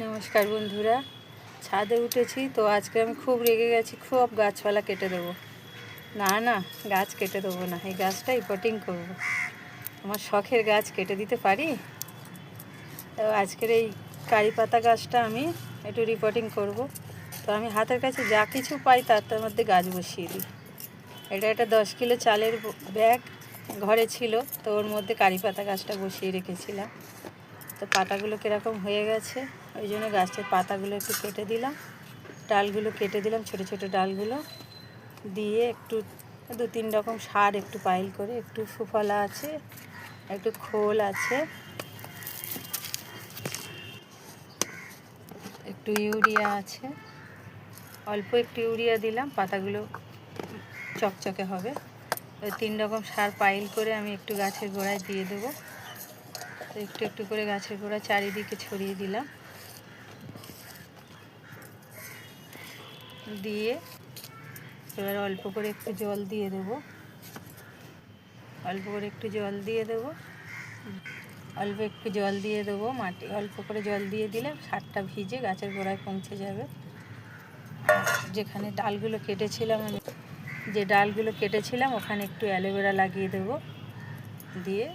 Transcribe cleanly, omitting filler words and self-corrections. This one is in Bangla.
নমস্কার বন্ধুরা, ছাদে উঠেছি তো আজকে আমি খুব রেগে গেছি। খুব গাছপালা কেটে দেবো। না, গাছ কেটে দেবো না, এই গাছটাই পটিং করব। আমার শখের গাছ কেটে দিতে পারি? তো আজকের এই কারি পাতা গাছটা আমি একটু রিপোর্টিং করব। তো আমি হাতের কাছে যা কিছু পাই তার মধ্যে গাছ বসিয়ে দিই। এটা একটা 10 কিলো চালের ব্যাগ ঘরে ছিল, তো ওর মধ্যে কারি পাতা গাছটা বসিয়ে রেখেছিলাম। তো পাতাগুলো কীরকম হয়ে গেছে, ওই জন্য গাছের পাতাগুলো একটু কেটে দিলাম, ডালগুলো কেটে দিলাম, ছোটো ছোটো ডালগুলো দিয়ে একটু 2-3 রকম সার একটু পাইল করে, একটু সুফলা আছে, একটু খোল আছে, একটু ইউরিয়া আছে, অল্প একটু ইউরিয়া দিলাম, পাতাগুলো চকচকে হবে। ওই 3 রকম সার পাইল করে আমি একটু গাছের গোড়ায় দিয়ে দেবো। তো একটু একটু করে গাছের গোড়া চারিদিকে ছড়িয়ে দিলাম, দিয়ে এবার অল্প করে একটু জল দিয়ে দেবো, অল্প একটু জল দিয়ে দেবো, মাটি অল্প করে জল দিয়ে দিলে সারটা ভিজে গাছের গোড়ায় পৌঁছে যাবে। যেখানে ডালগুলো কেটেছিলাম ওখানে একটু অ্যালোভেরা লাগিয়ে দেবো, দিয়ে